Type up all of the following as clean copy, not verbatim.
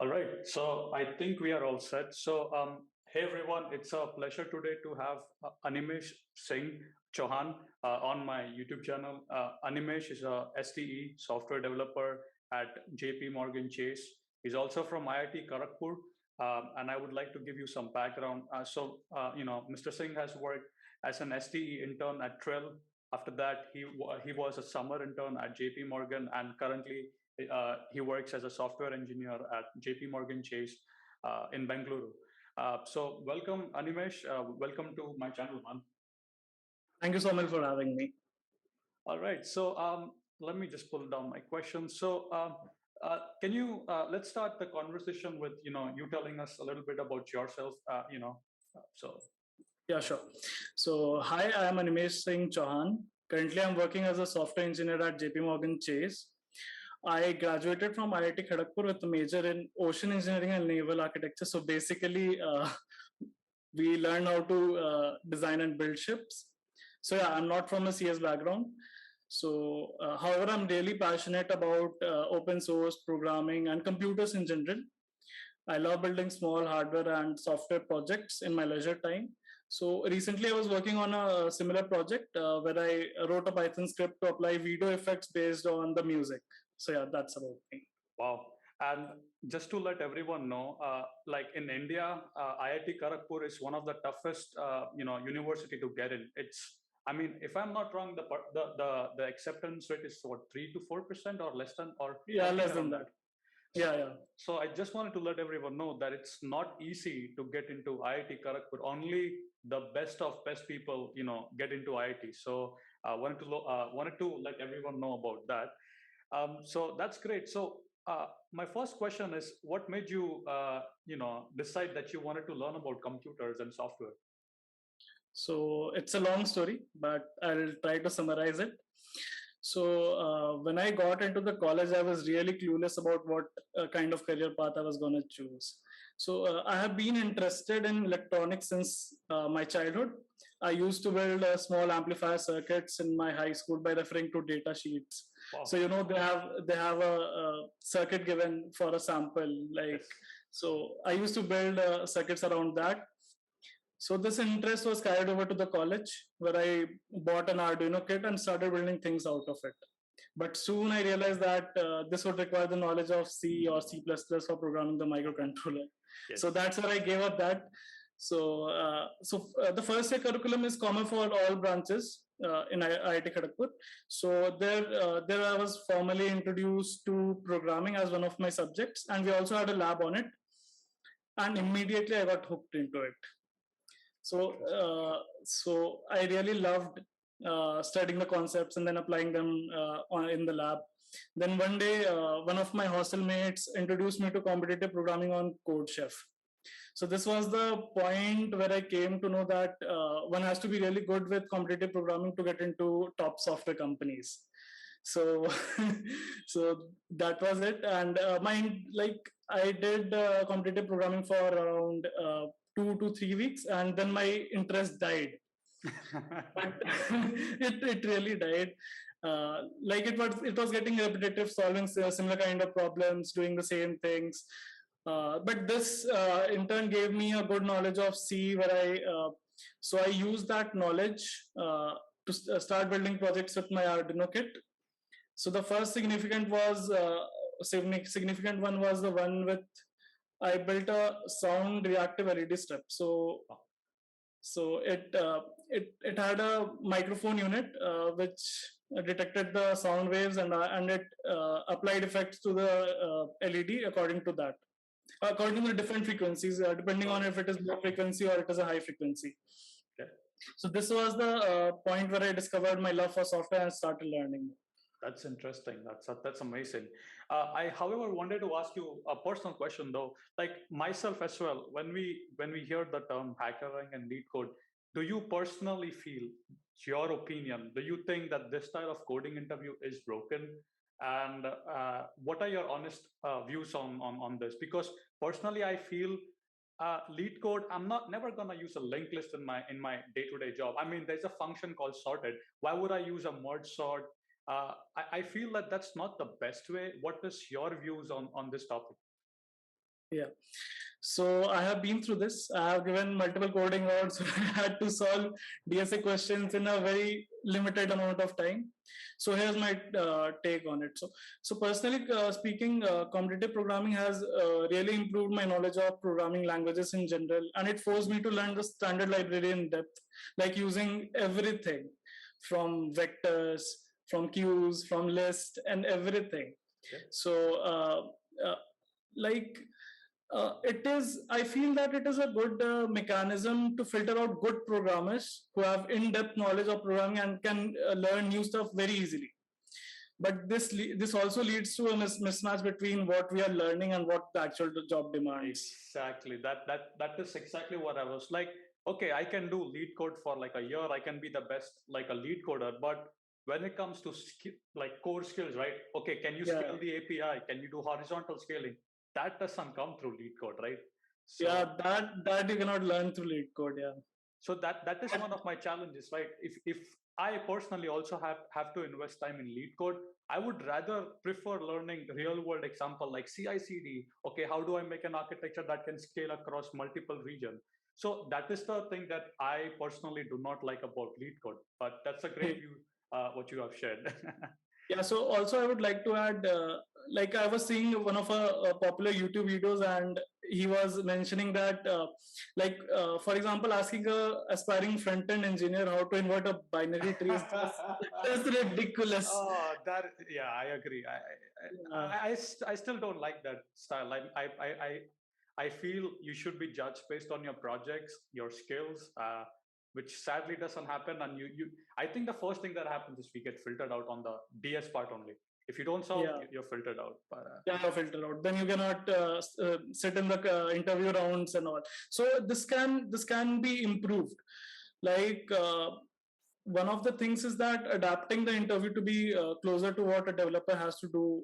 All right, so I think we are all set. Hey everyone, it's a pleasure today to have Animesh Singh Chouhan on my YouTube channel. Animesh is a SDE software developer at JPMorgan Chase. He's also from IIT Kharagpur, and I would like to give you some background. Mr. Singh has worked as an SDE intern at Trill. After that, he was a summer intern at JPMorgan, and currently he works as a software engineer at JP Morgan Chase in Bengaluru. So welcome, Animesh. Welcome to my channel, man. Thank you so much for having me. All right. Let me just pull down my questions. Can you let's start the conversation with you telling us a little bit about yourself. So Yeah, sure. So, hi, I am Animesh Singh Chouhan. Currently, I'm working as a software engineer at JP Morgan Chase. I graduated from IIT Kharagpur with a major in ocean engineering and naval architecture. So, basically, we learn how to design and build ships. So, yeah, I'm not from a CS background. So, however, I'm really passionate about open source programming and computers in general. I love building small hardware and software projects in my leisure time. So recently, I was working on a similar project where I wrote a Python script to apply video effects based on the music. So yeah, that's about me. wow. And just to let everyone know, like in India, IIT Kharagpur is one of the toughest, university to get in. I mean, if I'm not wrong, the acceptance rate is what 3 to 4% or less than or Yeah, something less than around that. that. Yeah, yeah. So I just wanted to let everyone know that it's not easy to get into IIT Kharagpur. Only the best of best people, get into IIT. So I wanted to let everyone know about that. So that's great. So my first question is, what made you, decide that you wanted to learn about computers and software? So it's a long story, but I'll try to summarize it. So when I got into the college, I was really clueless about what kind of career path I was going to choose. So I have been interested in electronics since my childhood. I used to build small amplifier circuits in my high school by referring to data sheets. Wow. So they have a circuit given for a sample. Like Yes. so, I used to build circuits around that. So this interest was carried over to the college where I bought an Arduino kit and started building things out of it. But soon I realized that this would require the knowledge of C or C++ for programming the microcontroller. Yes. So that's where I gave up that. The first year curriculum is common for all branches in IIT Kharagpur. So there I was formally introduced to programming as one of my subjects, and we also had a lab on it. And immediately I got hooked into it. So I really loved studying the concepts and then applying them in the lab. Then one day, one of my hostel mates introduced me to competitive programming on CodeChef. So this was the point where I came to know that one has to be really good with competitive programming to get into top software companies. So so that was it. And I did competitive programming for around 2 to 3 weeks, and then my interest died. But it really died. It was getting repetitive, solving similar kind of problems, doing the same things. But this in turn gave me a good knowledge of C, where I used that knowledge to start building projects with my Arduino kit. So the first significant one was the one with I built a sound reactive LED strip. So it had a microphone unit which detected the sound waves, and it applied effects to the LED according to the different frequencies, depending on if it is low frequency or it is a high frequency. Okay. So this was the point where I discovered my love for software and started learning. That's interesting. That's amazing. However, wanted to ask you a personal question though. Like myself as well, when we hear the term hackering and lead code, do you personally feel, your opinion, do you think that this style of coding interview is broken? And what are your honest views on this? Because personally, I feel lead code. I'm not never gonna use a linked list in my day-to-day job. I mean, there's a function called sorted. Why would I use a merge sort? I feel that that's not the best way. What is your views on this topic? Yeah. So I have been through this. I have given multiple coding routes. I had to solve DSA questions in a very limited amount of time. So here's my take on it. So personally speaking, competitive programming has really improved my knowledge of programming languages in general, and it forced me to learn the standard library in depth, like using everything from vectors, from queues, from list, and everything. Okay. So like it is, I feel that it is a good mechanism to filter out good programmers who have in-depth knowledge of programming and can learn new stuff very easily. But this also leads to a mismatch between what we are learning and what the actual job demands. Exactly. That is exactly what I was like. Okay, I can do lead code for like a year. I can be the best like a lead coder, but when it comes to like core skills, right? Okay, can you scale the API? Can you do horizontal scaling? That doesn't come through lead code, right? So, yeah, that you cannot learn through lead code. Yeah. So that is one of my challenges, right? If I personally also have to invest time in lead code, I would rather prefer learning real world example like CI/CD. Okay, how do I make an architecture that can scale across multiple regions? So that is the thing that I personally do not like about lead code. But that's a great view what you have shared. Yeah, so also I would like to add, like I was seeing one of a popular YouTube videos, and he was mentioning that, for example, asking a aspiring front-end engineer how to invert a binary tree is just ridiculous. Oh, yeah, I agree. I still don't like that style. I feel you should be judged based on your projects, your skills, which sadly doesn't happen. And I think the first thing that happens is we get filtered out on the DS part only. If you don't solve, you're filtered out. But, yeah, you're filtered out. Then you cannot sit in the interview rounds and all. So this can be improved. Like one of the things is that adapting the interview to be closer to what a developer has to do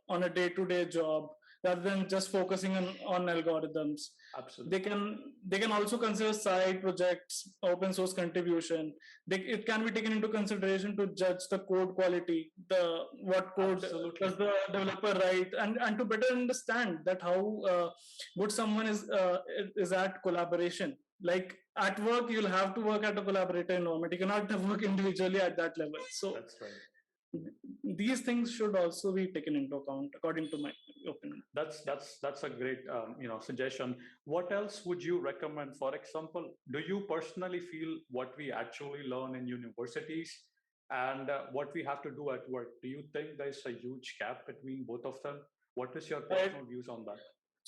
on a day-to-day job, rather than just focusing on algorithms. Absolutely. They can also consider side projects, open source contribution. It can be taken into consideration to judge the code quality, what code does the developer write, and to better understand that how good someone is at collaboration. Like at work, you'll have to work at a collaborator environment. You cannot work individually at that level. So that's right. These things should also be taken into account, according to my opinion. That's a great suggestion. What else would you recommend? For example, do you personally feel what we actually learn in universities and what we have to do at work? Do you think there's a huge gap between both of them? What is your personal views on that?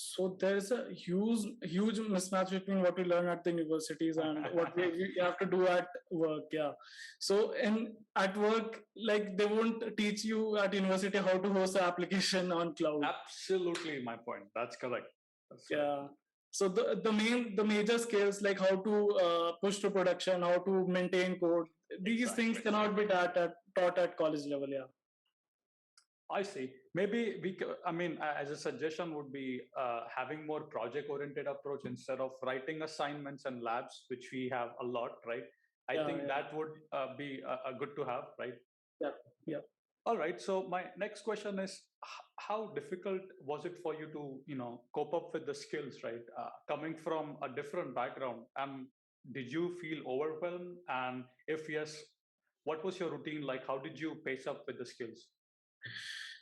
So there's a huge mismatch between what we learn at the universities and what we have to do at work. Yeah. So at work, like they won't teach you at university how to host an application on cloud. Absolutely, my point. That's correct. Yeah. So the major skills like how to push to production, how to maintain code, these things cannot be taught at college level. Yeah. I see. Maybe as a suggestion would be having more project-oriented approach instead of writing assignments and labs, which we have a lot, right? I think that would be good to have, right? Yeah, yeah. All right. So my next question is, how difficult was it for you to, cope up with the skills, right? Coming from a different background, did you feel overwhelmed? And if yes, what was your routine like? How did you pace up with the skills?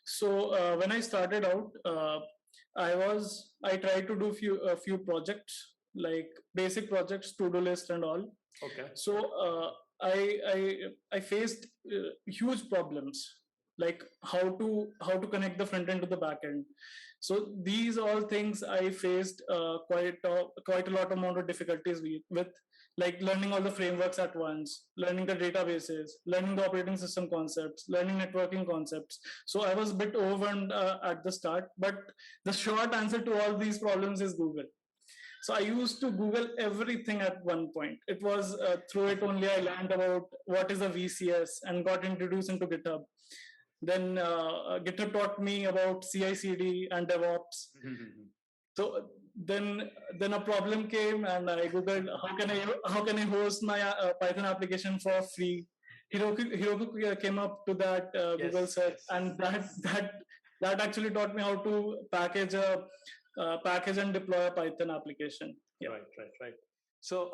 So when I started out, I tried to do a few projects, like basic projects, to-do list and all. Okay. So I faced huge problems, like how to connect the front end to the back end. So these all things I faced quite a lot amount of difficulties with, like learning all the frameworks at once, learning the databases, learning the operating system concepts, learning networking concepts. So I was a bit overwhelmed at the start, but the short answer to all these problems is Google. So I used to Google everything at one point. It was through it only I learned about what is a VCS and got introduced into GitHub. Then GitHub taught me about CI/CD and DevOps. So then a problem came, and I googled how can I host my Python application for free. Heroku came up to that Google search, and that actually taught me how to package a package and deploy a Python application. Yeah. Right. So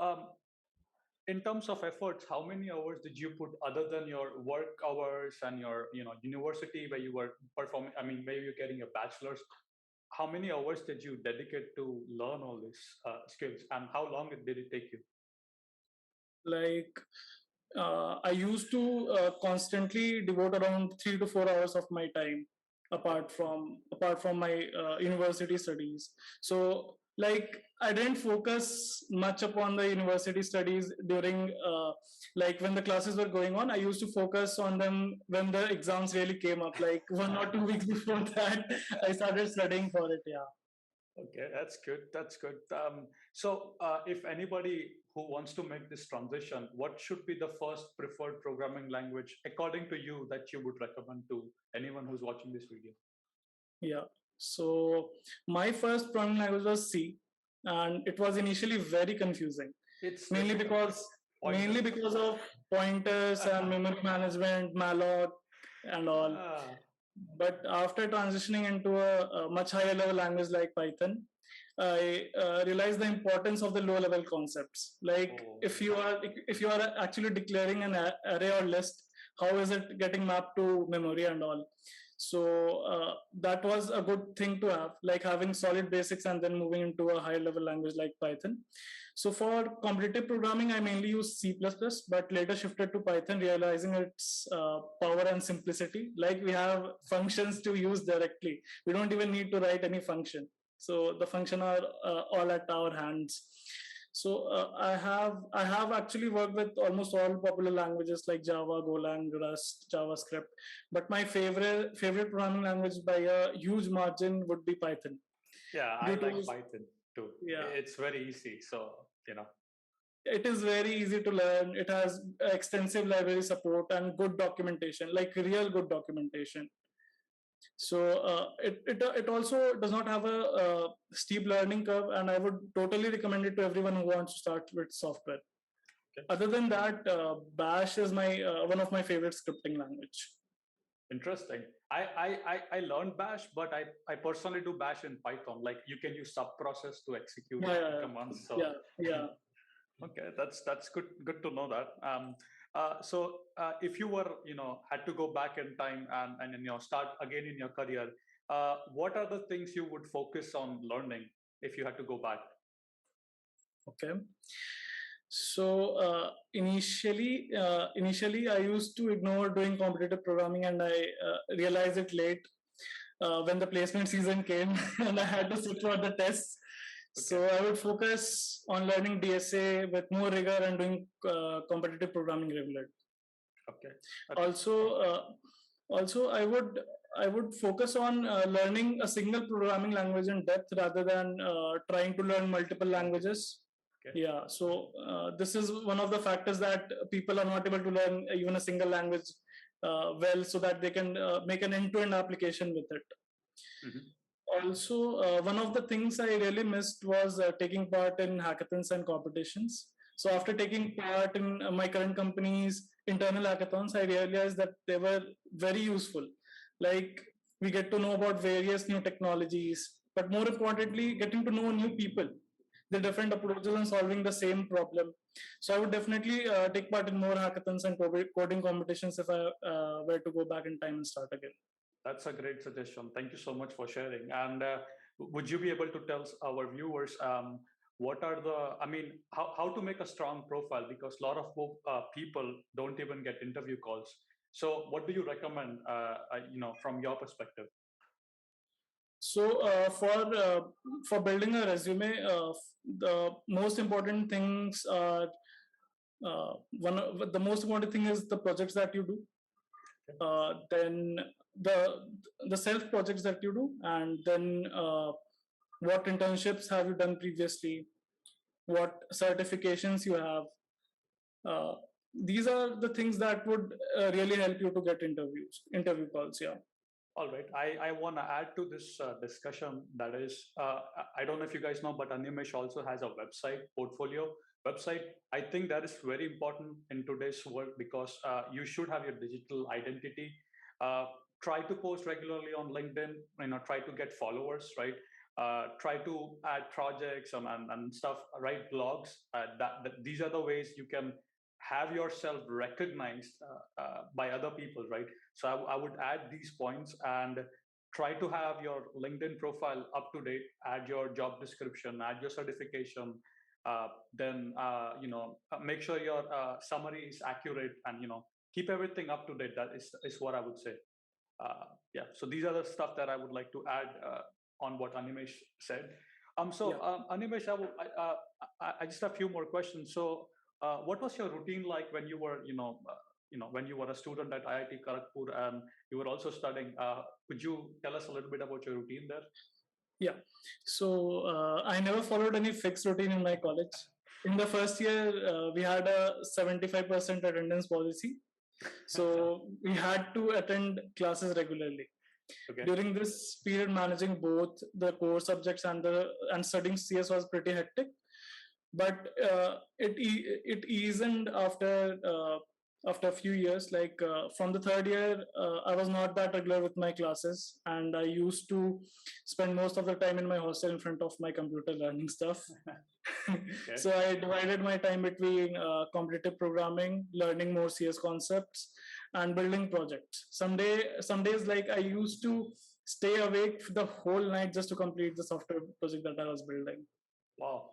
in terms of efforts, how many hours did you put other than your work hours and your university where you were performing? I mean, where you're getting your bachelor's. How many hours did you dedicate to learn all these skills, and how long did it take you? Like I used to constantly devote around 3 to 4 hours of my time apart from my university studies. So like I didn't focus much upon the university studies during like when the classes were going on. I used to focus on them when the exams really came up, like 1 or 2 weeks before that. I started studying for it. Yeah. Okay, that's good. That's good. If anybody who wants to make this transition, what should be the first preferred programming language, according to you, that you would recommend to anyone who's watching this video? Yeah. So my first programming language was C, and it was initially very confusing. It's Mainly difficult. because Pointers. mainly because of pointers and memory management, malloc, and all. But after transitioning into a much higher level language like Python, I realized the importance of the low level concepts. Like if you are actually declaring an array or list, how is it getting mapped to memory and all? So that was a good thing to have, like having solid basics and then moving into a higher level language like Python. So for competitive programming, I mainly use C++, but later shifted to Python, realizing its power and simplicity. Like we have functions to use directly. We don't even need to write any function. So the function are all at our hands. So I have actually worked with almost all popular languages like Java, Golang, Rust, JavaScript. But my favorite programming language by a huge margin would be Python. Yeah, I like Python too. Yeah, it's very easy. So it is very easy to learn. It has extensive library support and good documentation, like real good documentation. So it also does not have a steep learning curve, and I would totally recommend it to everyone who wants to start with software. Okay. Other than that, Bash is my one of my favorite scripting language. Interesting. I learned Bash, but I personally do Bash in Python. Like you can use subprocess to execute commands. So yeah. Okay, that's good to know that. If you were had to go back in time and start again in your career, what are the things you would focus on learning if you had to go back? Okay. So initially, I used to ignore doing competitive programming, and I realized it late when the placement season came, and I had to sit for the tests. Okay. So I would focus on learning DSA with more rigor and doing competitive programming regularly. Okay. Also, I would focus on learning a single programming language in depth rather than trying to learn multiple languages. Okay. Yeah, so this is one of the factors that people are not able to learn even a single language well, so that they can make an end-to-end application with it. Mm-hmm. Also, one of the things I really missed was taking part in hackathons and competitions. So after taking part in my current company's internal hackathons, I realized that they were very useful. Like we get to know about various new technologies, but more importantly, getting to know new people, the different approaches on solving the same problem. So I would definitely take part in more hackathons and coding competitions if I were to go back in time and start again. That's a great suggestion. Thank you so much for sharing. And would you be able to tell our viewers what are how to make a strong profile? Because a lot of people don't even get interview calls. So what do you recommend, from your perspective? So for building a resume, the most important things are the most important thing is the projects that you do. Then the self projects that you do, and then what internships have you done previously, what certifications you have. These are the things that would really help you to get interview calls. Yeah. All right. I want to add to this discussion. That is, I don't know if you guys know, but Animesh also has a portfolio website. I think that is very important in today's world because you should have your digital identity. Try to post regularly on LinkedIn. Try to get followers, right? try to add projects and stuff, write blogs. These are the ways you can have yourself recognized by other people, right? So I would add these points and try to have your LinkedIn profile up to date, add your job description, add your certification, then make sure your summary is accurate, and keep everything up to date. That is what I would say. Yeah, so these are the stuff that I would like to add on what Animesh said. Animesh, I just have a few more questions. So what was your routine like when you were when you were a student at IIT Kharagpur and you were also studying? Could you tell us a little bit about your routine there? Yeah. So I never followed any fixed routine in my college. In the first year, we had a 75% attendance policy. So we had to attend classes regularly. Okay. During this period, managing both the core subjects and studying CS was pretty hectic. But it eased after a few years. Like from the third year, I was not that regular with my classes, and I used to spend most of the time in my hostel in front of my computer learning stuff. Okay. So I divided my time between competitive programming, learning more CS concepts, and building projects. Some days, like I used to stay awake the whole night just to complete the software project that I was building. Wow.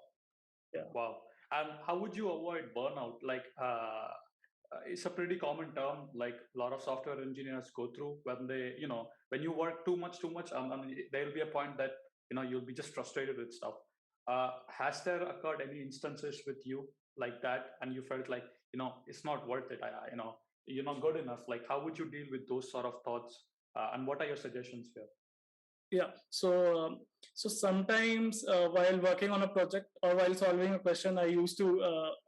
Yeah. Wow. And how would you avoid burnout? Like, it's a pretty common term, like a lot of software engineers go through when they, when you work too much, there will be a point that, you'll be just frustrated with stuff. Has there occurred any instances with you like that? And you felt like, it's not worth it. You're not good enough. Like, how would you deal with those sort of thoughts? And what are your suggestions here? Yeah. So sometimes while working on a project or while solving a question, I used to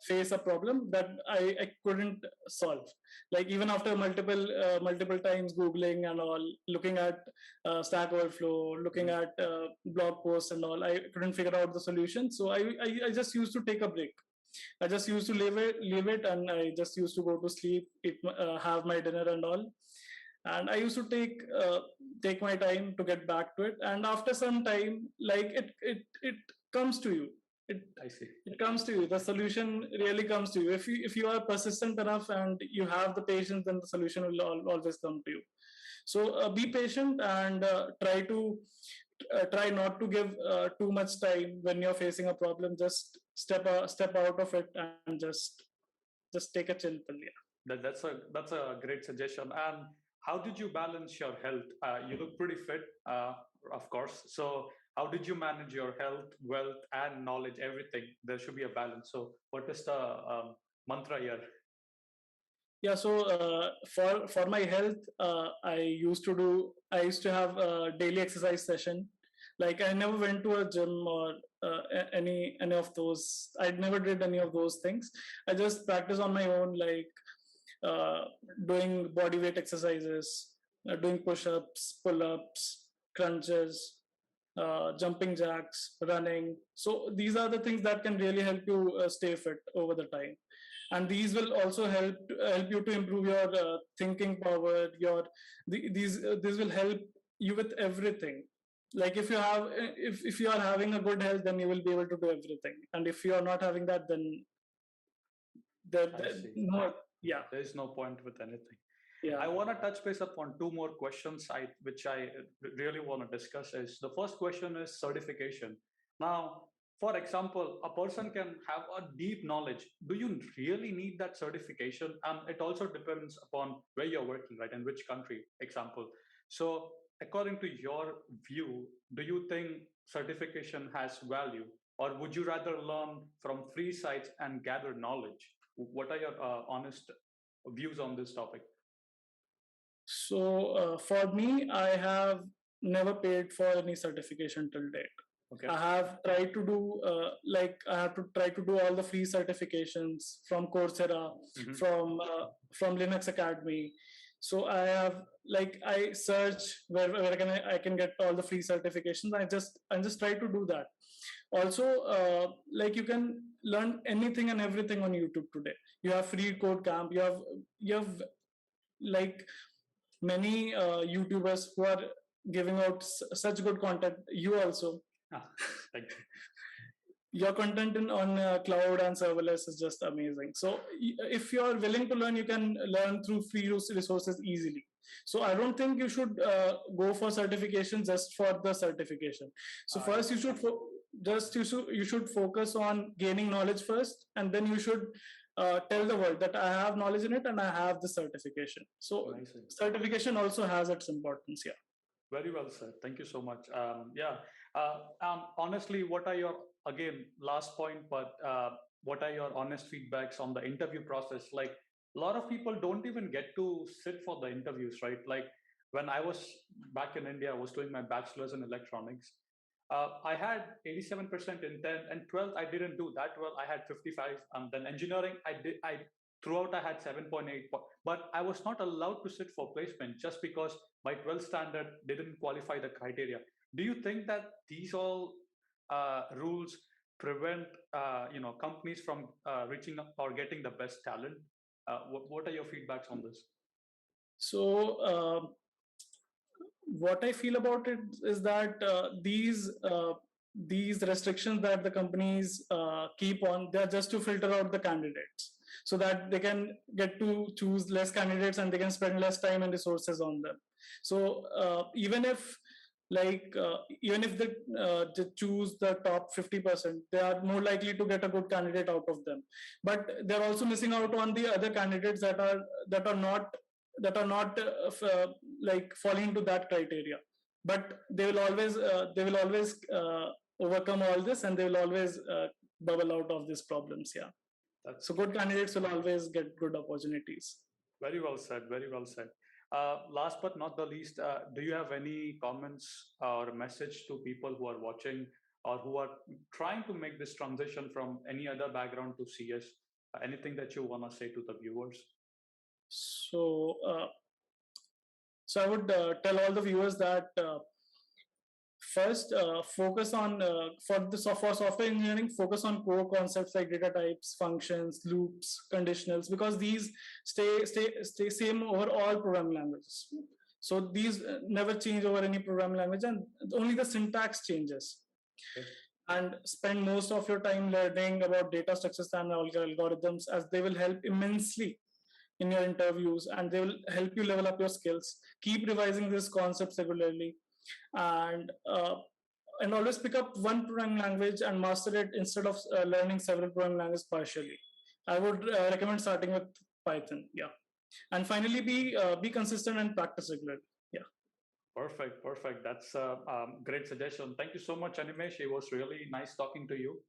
face a problem that I couldn't solve. Like even after multiple times Googling and all, looking at Stack Overflow, looking at blog posts and all, I couldn't figure out the solution. So I just used to take a break. I just used to leave it, and I just used to go to sleep, have my dinner and all. And I used to take my time to get back to it, and after some time, like it comes to you. I see. It comes to you. The solution really comes to you. If you are persistent enough and you have the patience, then the solution will always come to you. So be patient and try not to give too much time when you're facing a problem. Just step out of it and just take a chill pill. Yeah. That's a great suggestion. And how did you balance your health? You look pretty fit, of course. So how did you manage your health, wealth, and knowledge, everything? There should be a balance. So what is the mantra here? Yeah, so for my health, I used to have a daily exercise session. Like I never went to a gym or any of those. I never did any of those things. I just practice on my own, like doing body weight exercises, doing push-ups, pull-ups, crunches, jumping jacks, running. So these are the things that can really help you stay fit over the time, and these will also help you to improve your thinking power. These will help you with everything. Like if you are having a good health, then you will be able to do everything, and if you are not having that, then there's no point with anything. Yeah. I want to touch base upon two more questions which I really want to discuss. Is the first question is certification. Now, for example, a person can have a deep knowledge. Do you really need that certification? It also depends upon where you're working, right, and which country, example. So according to your view, do you think certification has value, or would you rather learn from free sites and gather knowledge? What are your honest views on this topic? So for me, I have never paid for any certification till date. Okay. I have tried to do all the free certifications from Coursera, from Linux Academy. So I search where I can get all the free certifications. I just try to do that. Also, you can learn anything and everything on YouTube today. You have free code camp. You have like many YouTubers who are giving out such good content. You also Thank you. Your content on cloud and serverless is just amazing. So if you're willing to learn, you can learn through free resources easily. So I don't think you should go for certification just for the certification. So first you should you should focus on gaining knowledge first, and then you should tell the world that I have knowledge in it and I have the certification. So amazing. Certification also has its importance. Yeah. Very well said. Thank you so much. Honestly, what are your, again, last point, but what are your honest feedbacks on the interview process? Like, a lot of people don't even get to sit for the interviews, right? Like, when I was back in India, I was doing my bachelor's in electronics. I had 87% in 10th and 12th. I didn't do that well. I had 55. Then engineering, I throughout I had 7.8, but I was not allowed to sit for placement just because my 12th standard didn't qualify the criteria. Do you think that these all rules prevent companies from reaching up or getting the best talent? What are your feedbacks on this? So what I feel about it is that these restrictions that the companies keep on, they're just to filter out the candidates so that they can get to choose less candidates and they can spend less time and resources on them. So even if they choose the top 50%, they are more likely to get a good candidate out of them. But they're also missing out on the other candidates that are not like falling into that criteria. But they will always overcome all this, and they will always bubble out of these problems. Yeah. So good candidates will always get good opportunities. Very well said. Very well said. Last but not the least, do you have any comments or message to people who are watching or who are trying to make this transition from any other background to CS? Anything that you want to say to the viewers? So I would tell all the viewers that first focus on for software engineering, focus on core concepts like data types, functions, loops, conditionals, because these stay same over all programming languages. So these never change over any programming language, and only the syntax changes. Okay. And spend most of your time learning about data structures and algorithms, as they will help immensely in your interviews, and they will help you level up your skills. Keep revising these concepts regularly, and always pick up one programming language and master it instead of learning several programming languages partially. I would recommend starting with Python. Yeah. And finally, be consistent and practice regularly. Yeah. Perfect. That's a great suggestion. Thank you so much, Animesh. It was really nice talking to you.